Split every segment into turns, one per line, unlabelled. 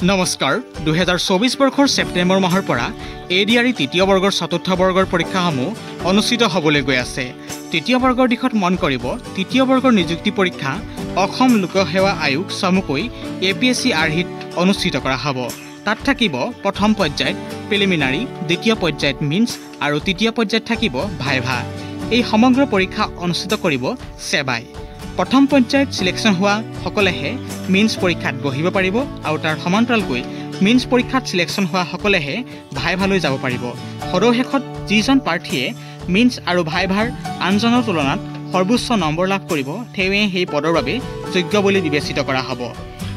নমস্কাৰ 2024 বৰ্ষৰ ছেপ্টেম্বৰ মাহৰ পৰা এডিআৰই তৃতীয় বৰ্গৰ চতুৰ্থ বৰ্গৰ পৰীক্ষাসমূহ অনুষ্ঠিত হ'বলৈ গৈ আছে। তৃতীয় বৰ্গৰ দিশত মন কৰিব তৃতীয় বৰ্গৰ নিযুক্তি পৰীক্ষা অসম লোকসেৱা আয়োগ চমুকৈ APSC আৰ্হিত অনুষ্ঠিত কৰা হ'ব। তাত থাকিব প্ৰথম পৰ্যায়ত প্ৰিলিমিনাৰী, দ্বিতীয় পৰ্যায়ত মিন্স আৰু তৃতীয় পৰ্যায়ত থাকিব ভাইভা। এই সমগ্ৰ পৰীক্ষা অনুষ্ঠিত কৰিব সেবাই। প্ৰথম পৰ্যায়ত সিলেকশ্যন হোৱা সকলেহে মিন্স পৰীক্ষাত বহিব পাৰিব আৰু তাৰ সমান্তৰালকৈ মিন্স পৰীক্ষাত সিলেকশ্যন হোৱা সকলেহে ভাইভালৈ যাব পাৰিব। সদৌশেষত যিজন প্ৰাৰ্থীয়ে মিন্স আৰু ভাইভাৰ আনজনৰ তুলনাত সৰ্বোচ্চ নম্বৰ লাভ কৰিব তেওঁৱে সেই পদৰ বাবে যোগ্য বুলি বিবেচিত কৰা হ'ব।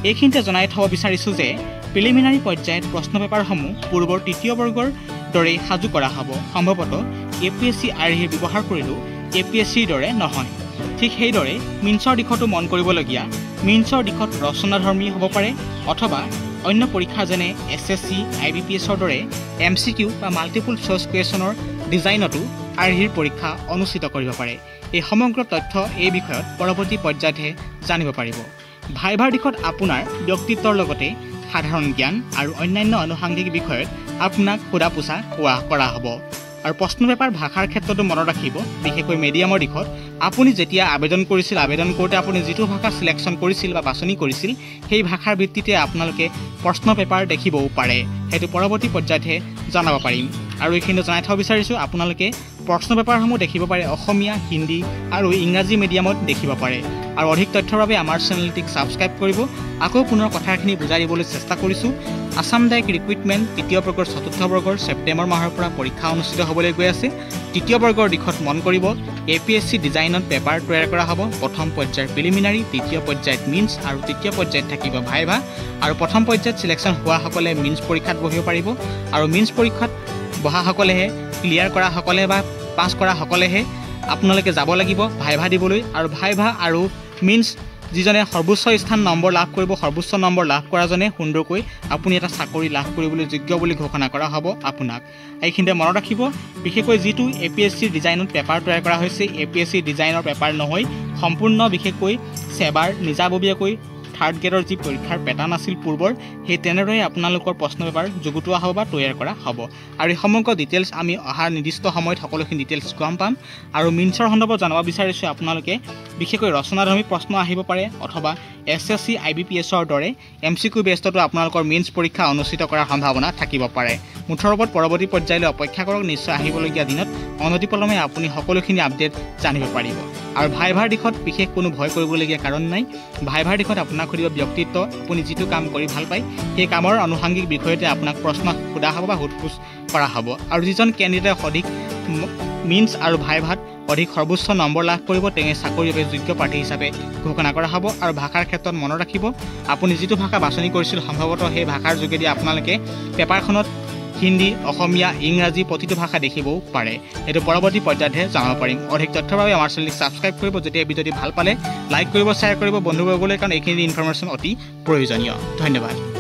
এইখিনিতে জনাই থ'ব বিচাৰিছোঁ যে প্ৰিলিমিনাৰী পৰ্যায়ত প্ৰশ্ন পেপাৰসমূহ পূৰ্বৰ তৃতীয় বৰ্গৰ দৰেই সাজু কৰা হ'ব। সম্ভৱতঃ APSC আৰ্হি ব্যৱহাৰ কৰিলেও APSCৰ দৰে নহয়। ঠিক সেইদৰে মিন্সৰ দিশতো মন কৰিবলগীয়া মিন্সৰ দিশত ৰচনাধৰ্মী হ'ব পাৰে অথবা অন্য পৰীক্ষা যেনে SSC, IBPSৰ দৰে MCQ বা মাল্টিপুল চইচ কুৱেশ্যনৰ ডিজাইনতো আৰ্হিৰ পৰীক্ষা অনুষ্ঠিত কৰিব পাৰে। এই সমগ্ৰ তথ্য এই বিষয়ত পৰৱৰ্তী পৰ্যায়তহে জানিব পাৰিব। ভাইভাৰ দিশত আপোনাৰ ব্যক্তিত্বৰ লগতে সাধাৰণ জ্ঞান আৰু অন্যান্য আনুষংগিক বিষয়ত আপোনাক সোধা পোছা কৰা হ'ব। আৰু প্ৰশ্ন পেপাৰ ভাষাৰ ক্ষেত্ৰতো মনত ৰাখিব, বিশেষকৈ মিডিয়ামৰ দিশত আপুনি যেতিয়া আবেদন কৰিছিল, আবেদন কৰোঁতে আপুনি যিটো ভাষা চিলেকশ্যন কৰিছিল বা বাছনি কৰিছিল সেই ভাষাৰ ভিত্তিতে আপোনালোকে প্ৰশ্ন পেপাৰ দেখিবও পাৰে। সেইটো পৰৱৰ্তী পৰ্যায়তহে জনাব পাৰিম। আৰু এইখিনি জনাই থ'ব বিচাৰিছোঁ আপোনালোকে প্ৰশ্ন পেপাৰসমূহ দেখিব পাৰে অসমীয়া, হিন্দী আৰু ইংৰাজী মিডিয়ামত দেখিব পাৰে। আৰু অধিক তথ্যৰ বাবে আমাৰ চেনেলটিক ছাবস্ক্ৰাইব কৰিব। আকৌ পুনৰ কথাখিনি বুজাই দিবলৈ চেষ্টা কৰিছোঁ। আছাম ডাইৰেক্ট ৰিক্ৰুইটমেণ্ট তৃতীয় বৰ্গৰ চতুৰ্থ বৰ্গৰ ছেপ্টেম্বৰ মাহৰ পৰা পৰীক্ষা অনুষ্ঠিত হ'বলৈ গৈ আছে। তৃতীয় বৰ্গৰ দিশত মন কৰিব APSC ডিজাইনত পেপাৰ তৈয়াৰ কৰা হ'ব। প্ৰথম পৰ্যায়ৰ প্ৰিলিমিনাৰী, দ্বিতীয় পৰ্যায়ত মিন্স আৰু তৃতীয় পৰ্যায়ত থাকিব ভাইভা। আৰু প্ৰথম পৰ্যায়ত চিলেকশ্যন হোৱাসকলে মিন্স পৰীক্ষাত বহিব পাৰিব আৰু মিন্স পৰীক্ষাত বহাসকলেহে ক্লিয়াৰ কৰা সকলে বা পাছ কৰা সকলেহে আপোনালোকে যাব লাগিব ভাইভা দিবলৈ। আৰু ভাইভা আৰু মিন্স যিজনে সৰ্বোচ্চ স্থান নম্বৰ লাভ কৰিব, সৰ্বোচ্চ নম্বৰ লাভ কৰাজনে সুন্দৰকৈ আপুনি এটা চাকৰি লাভ কৰিবলৈ যোগ্য বুলি ঘোষণা কৰা হ'ব আপোনাক। এইখিনিতে মনত ৰাখিব, বিশেষকৈ যিটো APSC ডিজাইনত পেপাৰ তৈয়াৰ কৰা হৈছে APSC ডিজাইনৰ পেপাৰ নহয়, সম্পূৰ্ণ বিশেষকৈ সেবাৰ নিজাববীয়াকৈ থাৰ্ড গ্ৰেডৰ যি পৰীক্ষাৰ পেটাৰ্ণ আছিল পূৰ্বৰ, সেই তেনেদৰে আপোনালোকৰ প্ৰশ্ন পেপাৰ যুগুতোৱা হ'ব বা তৈয়াৰ কৰা হ'ব। আৰু এই সমগ্ৰ ডিটেইলছ আমি অহাৰ নিৰ্দিষ্ট সময়ত সকলোখিনি ডিটেইলছ গম পাম। আৰু মিন্সৰ সন্দৰ্ভত জনাব বিচাৰিছোঁ আপোনালোকে বিশেষকৈ ৰচনাধৰ্মী প্ৰশ্ন আহিব পাৰে অথবা SSC, IBPSৰ দৰে MCQ বেষ্টতো আপোনালোকৰ মিন্স পৰীক্ষা অনুষ্ঠিত কৰাৰ সম্ভাৱনা থাকিব পাৰে। মুঠৰ ওপৰত পৰৱৰ্তী পৰ্যায়লৈ অপেক্ষা কৰক। নিশ্চয় আহিবলগীয়া দিনত অনতিপলমে আপুনি সকলোখিনি আপডেট জানিব পাৰিব। আৰু ভাইভাৰ দিশত বিশেষ কোনো ভয় কৰিবলগীয়া কাৰণ নাই। ভাইভাৰ দিশত আপোনাক সুধিব ব্যক্তিত্ব, আপুনি যিটো কাম কৰি ভাল পায় সেই কামৰ আনুষংগিক বিষয়তে আপোনাক প্ৰশ্ন সোধা হ'ব বা সোধ পোছ কৰা হ'ব। আৰু যিজন কেণ্ডিডেটে অধিক মিন্স আৰু ভাইভাত অধিক সৰ্বোচ্চ নম্বৰ লাভ কৰিব তেওঁৱে চাকৰিৰ বাবে যোগ্য প্ৰাৰ্থী হিচাপে ঘোষণা কৰা হ'ব। আৰু ভাষাৰ ক্ষেত্ৰত মনত ৰাখিব, আপুনি যিটো ভাষা বাছনি কৰিছিল সম্ভৱতঃ সেই ভাষাৰ যোগেদি আপোনালোকে পেপাৰখনত হিন্দী, অসমীয়া, ইংৰাজী প্ৰতিটো ভাষা দেখিবও পাৰে। এইটো পৰৱৰ্তী পৰ্যায়তহে জনাব পাৰিম। অধিক তথ্যৰ বাবে আমাৰ চেনেলটি ছাবস্ক্ৰাইব কৰিব। যেতিয়া ভিডিঅ'টি ভাল পালে লাইক কৰিব, শ্বেয়াৰ কৰিব বন্ধুবৰ্গলৈ, কাৰণ এইখিনি ইনফৰমেশ্যন অতি প্ৰয়োজনীয়। ধন্যবাদ।